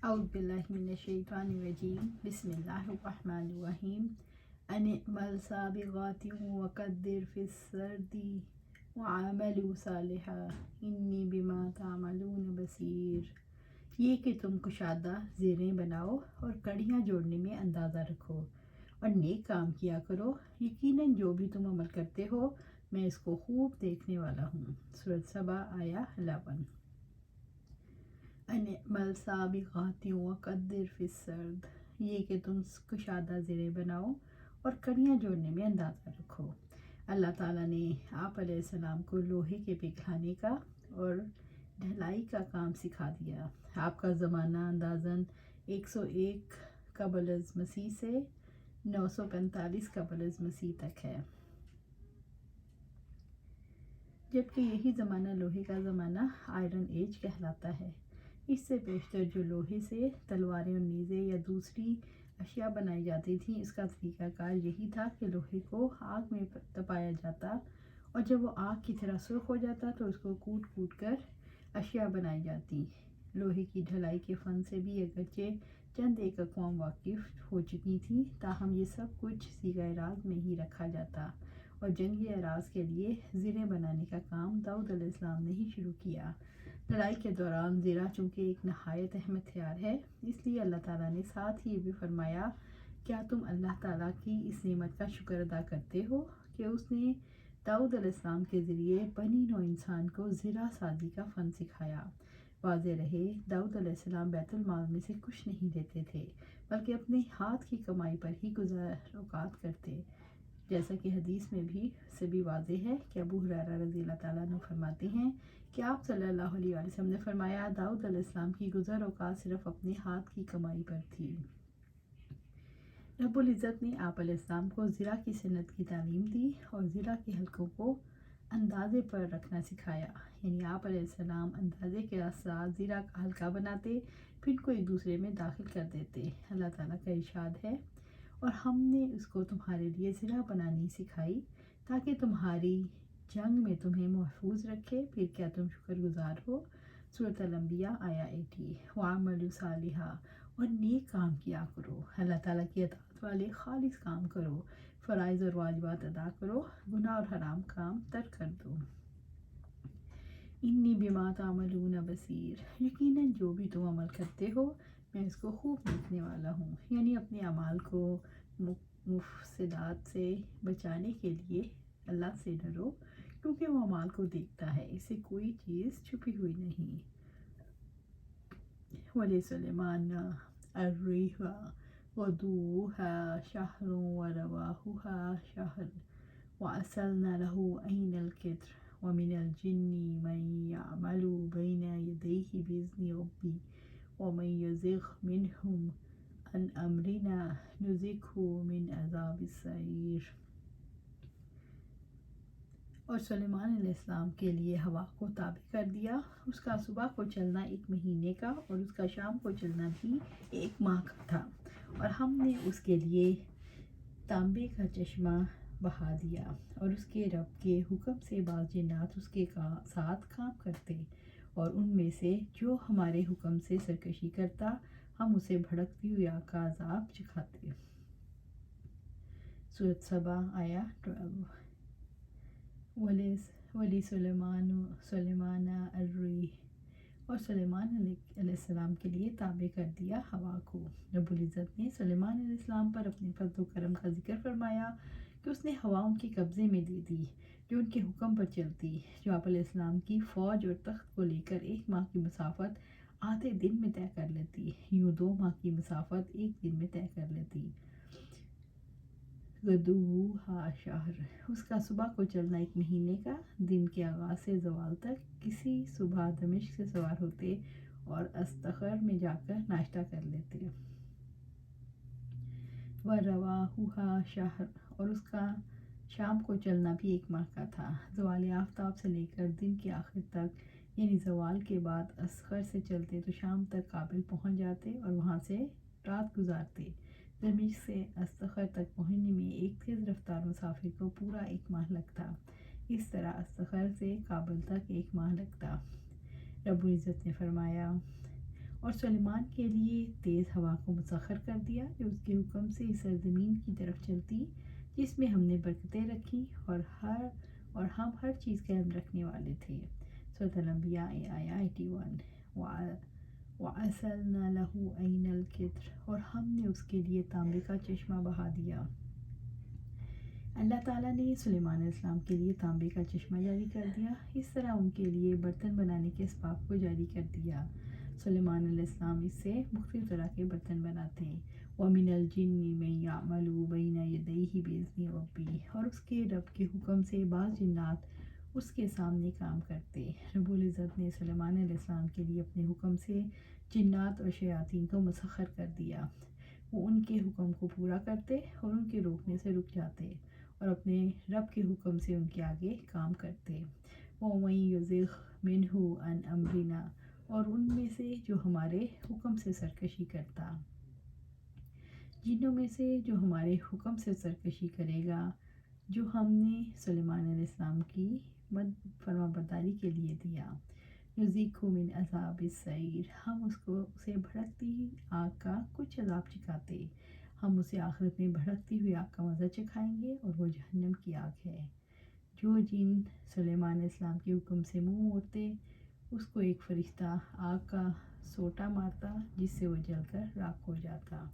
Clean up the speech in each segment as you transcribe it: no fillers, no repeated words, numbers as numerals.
اعوذ باللہ من الشیطان الرجیم بسم اللہ الرحمن الرحیم ان اعمل سابغات وقدر فی السرد وعملوا صالحا انی بما تعملون بصیر۔ یہ کہ تم کشادہ زیریں بناؤ اور کڑیاں جوڑنے میں اندازہ رکھو اور نیک کام کیا کرو، یقیناً جو بھی تم عمل کرتے ہو میں اس کو خوب دیکھنے والا ہوں۔ سورۃ سبا آیہ 11۔ ان اعمل سابغات وقدر فی السرد، یہ کہ تم کشادہ زیریں بناؤ اور کڑیاں جوڑنے میں اندازہ رکھو۔ اللہ تعالیٰ نے آپ علیہ السلام کو لوہے کے پگھلانے کا اور ڈھلائی کا کام سکھا دیا۔ آپ کا زمانہ اندازاً 101 قبل از مسیح سے 945 قبل از مسیح تک ہے، جبکہ یہی زمانہ لوہے کا زمانہ آئرن ایج کہلاتا ہے۔ اس سے بیشتر جو لوہے سے تلواریں اور نیزے یا دوسری اشیاء بنائی جاتی تھیں، اس کا طریقہ کار یہی تھا کہ لوہے کو آگ میں تپایا جاتا اور جب وہ آگ کی طرح سرخ ہو جاتا تو اس کو کوٹ کوٹ کر اشیاء بنائی جاتی۔ لوہے کی ڈھلائی کے فن سے بھی اگرچہ چند ایک اقوام واقف ہو چکی تھیں، تاہم یہ سب کچھ صیغہ راز میں ہی رکھا جاتا اور جنگی اعراض کے لیے زریں بنانے کا کام داؤد علیہ السلام نے ہی شروع کیا۔ لڑائی کے دوران زرہ چونکہ ایک نہایت اہم ہتھیار ہے، اس لیے اللہ تعالیٰ نے ساتھ ہی یہ بھی فرمایا، کیا تم اللہ تعالیٰ کی اس نعمت کا شکر ادا کرتے ہو کہ اس نے داؤد علیہ السلام کے ذریعے بنی نوع انسان کو زرہ سازی کا فن سکھایا۔ واضح رہے، داؤد علیہ السلام بیت المال میں سے کچھ نہیں دیتے تھے، بلکہ اپنے ہاتھ کی کمائی پر ہی گزار اوقات کرتے، جیسا کہ حدیث میں بھی سے بھی واضح ہے کہ ابو ہریرہ رضی اللہ تعالیٰ عنہ فرماتے ہیں کہ آپ صلی اللہ علیہ وسلم نے فرمایا، داؤد علیہ السلام کی گزر اوقات صرف اپنے ہاتھ کی کمائی پر تھی۔ رب العزت نے آپ علیہ السلام کو زرہ کی صنعت کی تعلیم دی اور زرہ کے حلقوں کو اندازے پر رکھنا سکھایا، یعنی آپ علیہ السلام اندازے کے ساتھ زرہ کا حلقہ بناتے پھر کو ایک دوسرے میں داخل کر دیتے۔ اللہ تعالیٰ کا ارشاد ہے، اور ہم نے اس کو تمہارے لیے زرہ بنانی سکھائی تاکہ تمہاری جنگ میں تمہیں محفوظ رکھے، پھر کیا تم شکر گزار ہو۔ سورۃ الانبیاء آیہ 80۔ وَعَمَلُوا صَالِحًا، اور نیک کام کیا کرو، اللہ تعالیٰ کی اطاعت والے خالص کام کرو، فرائض اور واجبات ادا کرو، گناہ اور حرام کام ترک کر دو۔ انی بما تعملون بصیر، یقیناً جو بھی تم عمل کرتے ہو میں اس کو خوب دیکھنے والا ہوں، یعنی اپنے اعمال کو مفسدات سے بچانے کے لیے اللہ سے ڈرو، کیونکہ وہ اعمال کو دیکھتا ہے، اسے کوئی چیز چھپی ہوئی نہیں۔ وَلِسُلَيْمَانَ الرِّيحَ غُدُوُّهَا شَهْرٌ وَرَوَاحُهَا شَهْرٌ وَأَسَلْنَا لَهُ عَيْنَ الْقِطْرِ وَمِنَ الْجِنِّ مَن يَعْمَلُ بَيْنَ يَدَيْهِ بِإِذْنِ رَبِّهِ وَمَن يَزِغْ مِنْهُمْ عَنْ أَمْرِنَا نُذِقْهُ مِنْ عَذَابِ السَّعِيرِ۔ اور سلیمان علیہ السلام کے لیے ہوا کو تابع کر دیا، اس کا صبح کو چلنا 1 مہینے کا اور اس کا شام کو چلنا بھی 1 ماہ کا تھا، اور ہم نے اس کے لیے تانبے کا چشمہ بہا دیا، اور اس کے رب کے حکم سے بعض جنات اس کے ساتھ کام کرتے، اور ان میں سے جو ہمارے حکم سے سرکشی کرتا ہم اسے بھڑکتی ہوئی آگ کا عذاب چکھاتے۔ سورۃ سبا آیہ 12۔ سلیمان الرِّيحَ، اور سلیمان علیہ السلام کے لیے تابع کر دیا ہوا کو۔ رب العزت نے سلیمان علیہ السلام پر اپنے فضل و کرم کا ذکر فرمایا کہ اس نے ہوا ان کے قبضے میں دے دی جو ان کے حکم پر چلتی، جو آپ علیہ السلام کی فوج اور تخت کو لے کر 1 ماہ کی مسافت آدھے دن میں طے کر لیتی، یوں 2 ماہ کی مسافت 1 دن میں طے کر لیتی۔ غدوُّهَا شَهْرٌ، اس کا صبح کو چلنا 1 مہینے کا، دن کے آغاز سے زوال تک کسی صبح دمشق سے سوار ہوتے اور استخر میں جا کر ناشتہ کر لیتے۔ وَرَوَاحُهَا شَهْرٌ، اور اس کا شام کو چلنا بھی 1 ماہ کا تھا، زوال آفتاب سے لے کر دن کے آخر تک، یعنی زوال کے بعد استخر سے چلتے تو شام تک کابل پہنچ جاتے اور وہاں سے رات گزارتے۔ دمشق سے استخر تک پہنچنے میں ایک تیز رفتار مسافر کو پورا 1 ماہ لگتا، اس طرح استخر سے کابل تک 1 ماہ لگتا۔ رب العزت نے فرمایا، اور سلیمان کے لیے تیز ہوا کو مسخر کر دیا جو اس کے حکم سے اس سرزمین کی طرف چلتی جس میں ہم نے برکتیں رکھی اور ہم ہر چیز کا علم رکھنے والے تھے۔ سورۃ الانبیاء آیا 81۔ وَأَسَلْنَا لَهُ عَيْنَ الْقِطْرِ، اور ہم نے اس کے لیے تانبے کا چشمہ بہا دیا۔ اللہ تعالیٰ نے سلیمان علیہ السلام کے لیے تانبے کا چشمہ جاری کر دیا، اس طرح ان کے لیے برتن بنانے کے اسباب کو جاری کر دیا۔ سلیمان علیہ السلام اس سے مختلف طرح کے برتن بناتے ہیں۔ وَمِنَ الْجِنِّ مَن يَعْمَلُ بَيْنَ يَدَيْهِ بِإِذْنِ رَبِّهِ، اور اس کے رب کے حکم سے بعض جنات اس کے سامنے کام کرتے۔ رب العزت نے سلیمان علیہ السلام کے لیے اپنے حکم سے جنات اور شیاطین کو مسخر کر دیا، وہ ان کے حکم کو پورا کرتے اور ان کے روکنے سے رک جاتے اور اپنے رب کے حکم سے ان کے آگے کام کرتے۔ وَمَن يَزِغْ مِنْهُ عَنْ أَمْرِنَا، اور ان میں سے جو ہمارے حکم سے سرکشی کرتا، جنوں میں سے جو ہمارے حکم سے سرکشی کرے گا، جو ہم نے سلیمان علیہ السلام کی فرما برداری کے لیے دیا۔ نُذِقْهُ مِنْ عَذَابِ السَّعِيرِ، ہم اسے بھڑکتی آگ کا کچھ عذاب چکھاتے، ہم اسے آخرت میں بھڑکتی ہوئی آگ کا مزہ چکھائیں گے اور وہ جہنم کی آگ ہے۔ جو جن سلیمان علیہ السلام کے حکم سے منہ موڑتے اس کو ایک فرشتہ آگ کا سوٹا مارتا جس سے وہ جل کر راکھ ہو جاتا۔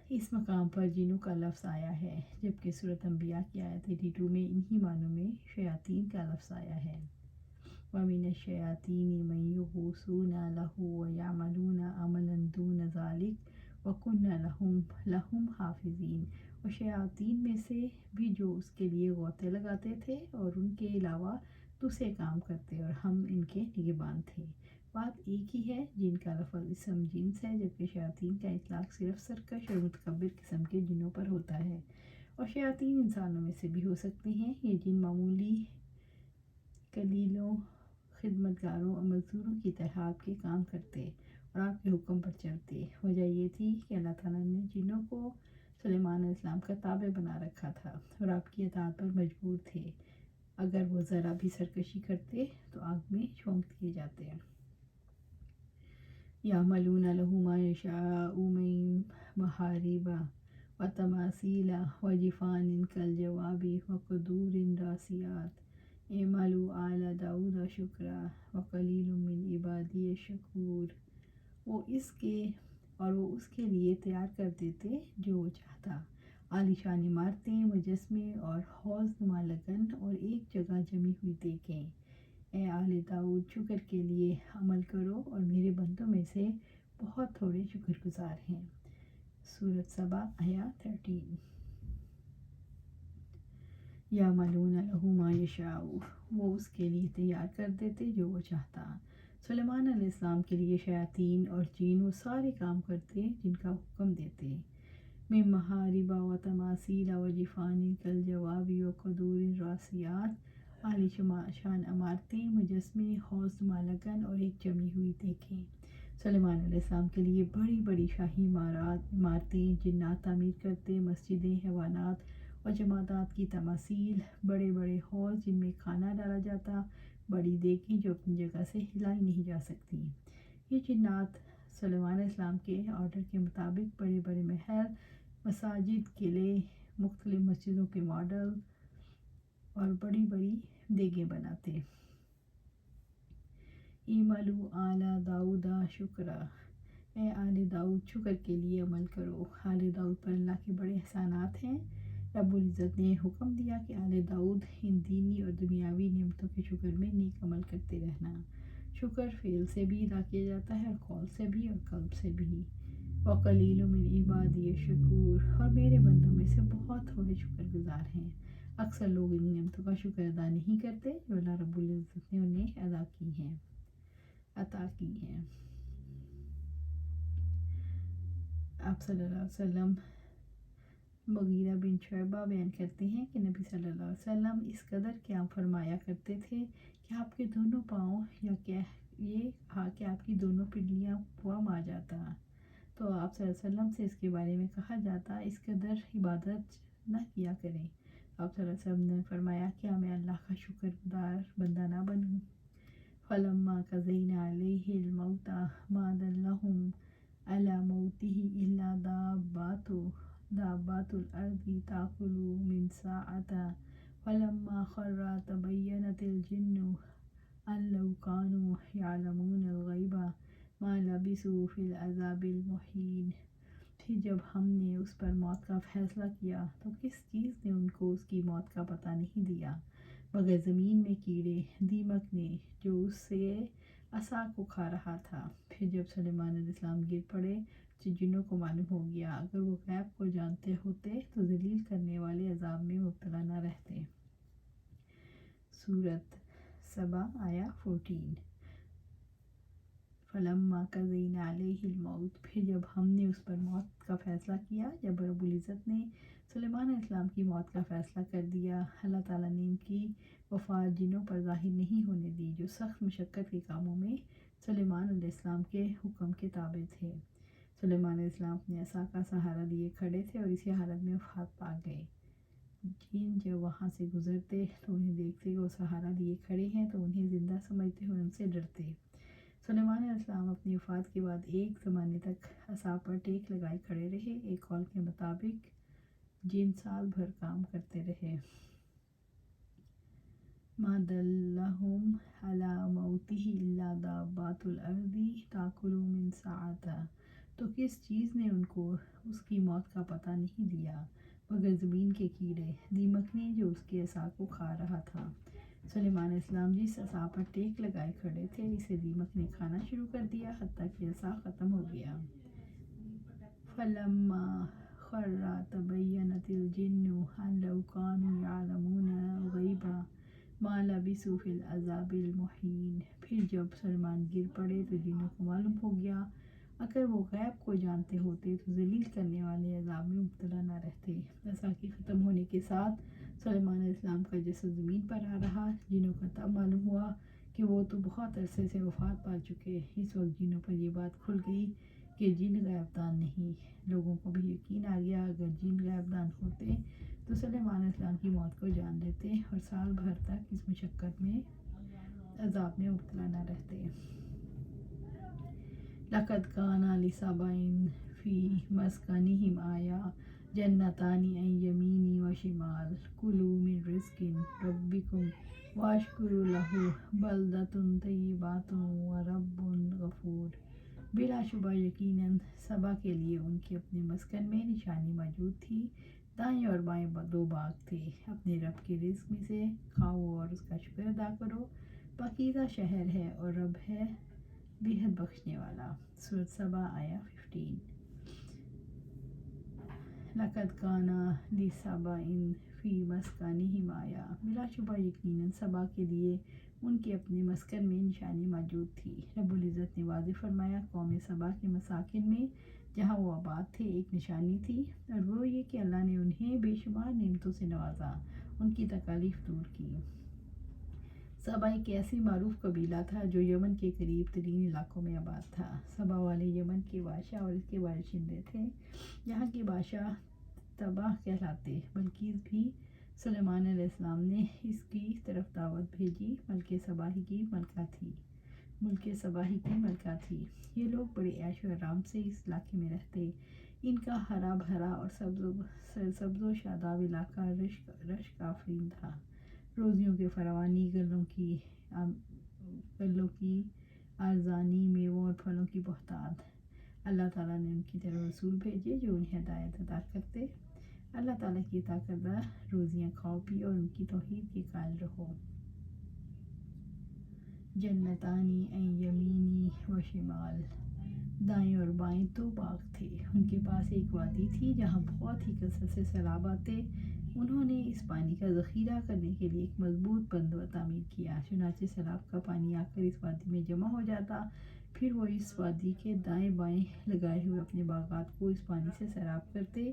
اس مقام پر جنوں کا لفظ آیا ہے، جبکہ سورۃ انبیاء کی آیت 82 میں انہی معنوں میں شیاطین کا لفظ آیا ہے۔ وَمِنَ الشَّيَاطِينِ مَن يَغُوصُونَ لَهُ وَيَعْمَلُونَ عَمَلًا دُونَ ذَلِكَ وَكُنَّا لَهُمْ حَافِظِينَ، اور شیاطین میں سے بھی جو اس کے لیے غوطے لگاتے تھے اور ان کے علاوہ دوسرے کام کرتے اور ہم ان کے نگہبان تھے۔ بات ایک ہی ہے، جن کا لفظ اسم جنس ہے، جبکہ شیاطین کا اطلاق صرف سرکش اور متکبر قسم کے جنوں پر ہوتا ہے، اور شیاطین انسانوں میں سے بھی ہو سکتے ہیں۔ یہ جن معمولی کلیلوں، خدمتگاروں اور مزدوروں کی طرح آپ کے کام کرتے اور آپ کے حکم پر چلتے۔ وجہ یہ تھی کہ اللہ تعالیٰ نے جنوں کو سلیمان علیہ السلام کا تابع بنا رکھا تھا اور آپ کی اطاعت پر مجبور تھے، اگر وہ ذرا بھی سرکشی کرتے تو آگ میں جھونک دیے جاتے۔ يَعْمَلُونَ لَهُ مَا يَشَاءُ مِن مَحَارِبَ وَتَمَاثِيلَ وَجِفَانٍ كَالْجَوَابِ وَقُدُورٍ رَاسِيَاتٍ اعْمَلُوا آلَ دَاوُدَ شُكْرًا وَقَلِيلٌ مِّنْ عِبَادِيَ الشَّكُورُ، وہ اس کے لیے تیار کر دیتے جو وہ چاہتا، عالیشان عمارتیں، مجسمے اور حوض نما لگن اور ایک جگہ جمی ہوئی دیگیں۔ اے آل داؤد، شکر کے لیے عمل کرو اور میرے بندوں میں سے بہت تھوڑے شکر گزار ہیں۔ سورۃ سبا آیا 13۔ یعملون لہ ما یشاء، وہ اس کے لیے تیار کر دیتے جو وہ چاہتا۔ سلیمان علیہ السلام کے لیے شیاطین اور جن وہ سارے کام کرتے جن کا حکم دیتے۔ من محارب و تماثیل و جفان کالجواب و قدور راسیات، عالی شان عمارتیں، مجسمے، حوض مالگن اور ایک جمی ہوئی دیگیں۔ سلیمان علیہ السلام کے لیے بڑی بڑی شاہی عمارتیں جنات تعمیر کرتے، مسجدیں، حیوانات اور جمادات کی تماثیل، بڑے بڑے حوض جن میں کھانا ڈالا جاتا، بڑی دیگیں جو اپنی جگہ سے ہلائی نہیں جا سکتی۔ یہ جنات سلیمان علیہ السلام کے آرڈر کے مطابق بڑے بڑے محل، مساجد، قلعے، مختلف مسجدوں کے ماڈل اور بڑی بڑی دیگیں بناتے۔ اعملوا آل داؤد شکرا، اے آل داؤد شکر کے لیے عمل کرو۔ آل داؤد پر اللہ کے بڑے احسانات ہیں۔ رب العزت نے حکم دیا کہ آل داؤد ان دینی اور دنیاوی نعمتوں کے شکر میں نیک عمل کرتے رہنا۔ شکر فعل سے بھی ادا کیا جاتا ہے اور قول سے بھی اور قلب سے بھی۔ وَقَلِيلٌ مِّنْ عِبَادِيَ الشَّكُورُ، اور میرے بندوں میں سے بہت تھوڑے شکر گزار ہیں۔ اکثر لوگ ان نعمتوں کا شکر ادا نہیں کرتے جو اللہ رب العزت نے انہیں عطا کی ہیں۔ آپ صلی اللہ علیہ وسلم مغیرہ بن شعبہ بیان کرتے ہیں کہ نبی صلی اللہ علیہ وسلم اس قدر قیام فرمایا کرتے تھے کہ آپ کے دونوں پاؤں یا یہ کہا کہ آپ کی دونوں پنڈلیاں قوام آ جاتا، تو آپ صلی اللہ علیہ وسلم سے اس کے بارے میں کہا جاتا اس قدر عبادت نہ کیا کریں۔ آپ صلی اللہ علیہ وسلم نے فرمایا کیا میں اللہ کا شکر گزار بندہ نہ بنوں؟ فلما قضينا عليه الموت ما دلهم على موته إلا دابات الأرض تأكل من ساعته فلما خر تبينت الجن أن لو كانوا يعلمون الغیب ما لبثوا في العذاب المحین۔ پھر جب ہم نے اس پر موت کا فیصلہ کیا تو کس چیز نے ان کو اس کی موت کا پتہ نہیں دیا مگر زمین میں کیڑے دیمک نے جو اس سے عصا کو کھا رہا تھا۔ پھر جب سلیمان علیہ السلام گر پڑے تو جنوں کو معلوم ہو گیا اگر وہ غیب کو جانتے ہوتے تو ذلیل کرنے والے عذاب میں مبتلا نہ رہتے۔ سورۃ سبا آیا 14۔ فلما قضینا علیہ الموت، پھر جب ہم نے اس پر موت کا فیصلہ کیا، جب رب العزت نے سلیمان علیہ السلام کی موت کا فیصلہ کر دیا، اللہ تعالیٰ نے ان کی وفات جنوں پر ظاہر نہیں ہونے دی جو سخت مشقت کے کاموں میں سلیمان علیہ السلام کے حکم کے تابع تھے۔ سلیمان علیہ السلام اپنے عصا کا سہارا لیے کھڑے تھے اور اسی حالت میں وفات پا گئے۔ جن جب وہاں سے گزرتے تو انہیں دیکھتے کہ وہ سہارا لیے کھڑے ہیں تو انہیں زندہ سمجھتے ہوئے ان سے ڈرتے۔ سلیمان علیہ السلام اپنی وفات کے بعد ایک زمانے تک عصا پر ٹیک لگائے کھڑے رہے۔ ایک قول کے مطابق جن سال بھر کام کرتے رہے۔ ما دلہم علی موتہ الا دابات الارض تاکل من ساعتہ، تو کس چیز نے ان کو اس کی موت کا پتہ نہیں دیا مگر زمین کے کیڑے دیمک نے جو اس کے عصا کو کھا رہا تھا۔ سلیمان علیہ السلام جس عصا پر ٹیک لگائے کھڑے تھے اسے دیمک نے کھانا شروع کر دیا حتیٰ کہ عصا ختم ہو گیا۔ فلما خر تبینت الجن ان لو كانوا يعلمون الغیب ما لبثوا في العذاب المحین، پھر جب سلیمان گر پڑے تو جنوں کو معلوم ہو گیا اگر وہ غیب کو جانتے ہوتے تو ذلیل کرنے والے عذاب میں مبتلا نہ رہتے۔ عصا کے ختم ہونے کے ساتھ سلیمان علیہ السلام کا جسد زمین پر آ رہا۔ جنوں کو تب معلوم ہوا کہ وہ تو بہت عرصے سے وفات پا چکے۔ اس وقت جنوں پر یہ بات کھل گئی کہ جن غیب دان نہیں۔ لوگوں کو بھی یقین آ گیا اگر جن غیب دان ہوتے تو سلیمان علیہ السلام کی موت کو جان لیتے اور سال بھر تک اس مشقت میں عذاب میں مبتلا نہ رہتے۔ لقد كان لسبع في مسكنهم آية جنتان عن يمين وشمال كلوا من رزق ربكم واشكروا له بلدة طیبۃ ورب غفور۔ بلا شبہ یقیناً سبا کے لیے ان کے اپنے مسکن میں نشانی موجود تھی، دائیں اور بائیں دو باغ تھے۔ اپنے رب کے رزق میں سے کھاؤ اور اس کا شکر ادا کرو، پاکیزہ شہر ہے اور رب ہے بےحد بخشنے والا۔ سورۃ سبا آیا 15۔ لقد كان لسبع في مسكنهم آیہ، بلا شبہ یقیناً سبا کے لیے ان کے اپنے مسکن میں نشانی موجود تھی۔ رب العزت نے واضح فرمایا قوم سبا کے مساکن میں جہاں وہ آباد تھے ایک نشانی تھی اور وہ یہ کہ اللہ نے انہیں بے شمار نعمتوں سے نوازا، ان کی تکالیف دور کی۔ سبا ایک ایسی معروف قبیلہ تھا جو یمن کے قریب ترین علاقوں میں آباد تھا۔ سبا والے یمن کے بادشاہ اور اس کے باشندے تھے۔ یہاں کے بادشاہ تبا کہلاتے۔ بلقیس بھی سلیمان علیہ السلام نے اس کی طرف دعوت بھیجی۔ ملکہ سبا ہی کی ملکہ تھی۔ یہ لوگ بڑے عیش و آرام سے اس علاقے میں رہتے۔ ان کا ہرا بھرا اور سرسبز و شاداب علاقہ رشک آفرین تھا۔ روزیوں کی فراوانی، گلوں کی ارزانی، میووں اور پھلوں کی بہتات۔ اللہ تعالیٰ نے ان کی طرف رسول بھیجے جو انہیں ہدایت عطا کرتے۔ اللہ تعالیٰ کی عطا کردہ روزیاں کھاؤ پیو اور ان کی توحید کے قائل رہو۔ جنتانی عن یمین و شمال، دائیں اور بائیں دو باغ تھے۔ ان کے پاس ایک وادی تھی جہاں بہت ہی کثرت سے سیلاب آتے۔ انہوں نے اس پانی کا ذخیرہ کرنے کے لیے ایک مضبوط بند تعمیر کیا، چنانچہ سیلاب کا پانی آ کر اس وادی میں جمع ہو جاتا، پھر وہ اس وادی کے دائیں بائیں لگائے ہوئے اپنے باغات کو اس پانی سے سیراب کرتے۔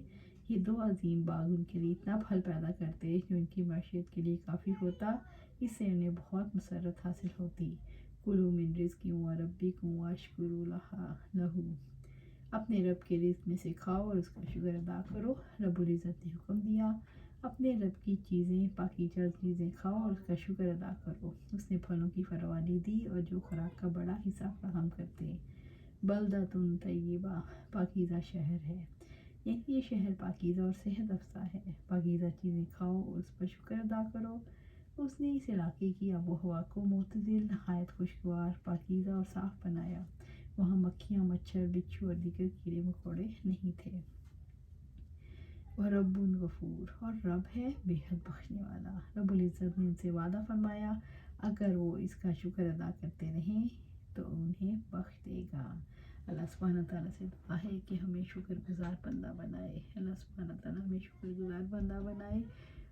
یہ دو عظیم باغ ان کے لیے اتنا پھل پیدا کرتے جو ان کی معیشت کے لیے کافی ہوتا، اس سے انہیں بہت مسرت حاصل ہوتی۔ کلوا من رزق ربکم واشکروا لہ، اپنے رب کے رزق میں سے کھاؤ اور اس کا شکر ادا کرو۔ رب العزت نے حکم دیا اپنے رب کی چیزیں پاکیزہ چیزیں کھاؤ اور اس کا شکر ادا کرو، اس نے پھلوں کی فراوانی دی اور جو خوراک کا بڑا حصہ فراہم کرتے۔ بلدۃ طیبہ، پاکیزہ شہر ہے، یعنی یہ شہر پاکیزہ اور صحت افزا ہے۔ پاکیزہ چیزیں کھاؤ اور اس پر شکر ادا کرو۔ اس نے اس علاقے کی آب و ہوا کو معتدل، نہایت خوشگوار، پاکیزہ اور صاف بنایا۔ وہاں مکھیاں، مچھر، بچھو اور دیگر کیڑے مکوڑے نہیں تھے۔ رب غفور، اور رب ہے بے حد بخشنے والا۔ رب العزت نے ان سے وعدہ فرمایا اگر وہ اس کا شکر ادا کرتے رہیں تو انہیں بخش دے گا۔ اللہ سبحانہ تعالیٰ سے دعا ہے کہ ہمیں شکر گزار بندہ بنائے۔ اللہ سبحانہ تعالیٰ ہمیں شکر گزار بندہ بنائے،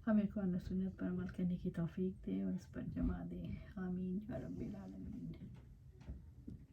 ہمیں قرآن و سنت پر عمل کرنے کی توفیق دے اور اس پر جمع دے۔ آمین یا رب العالمین۔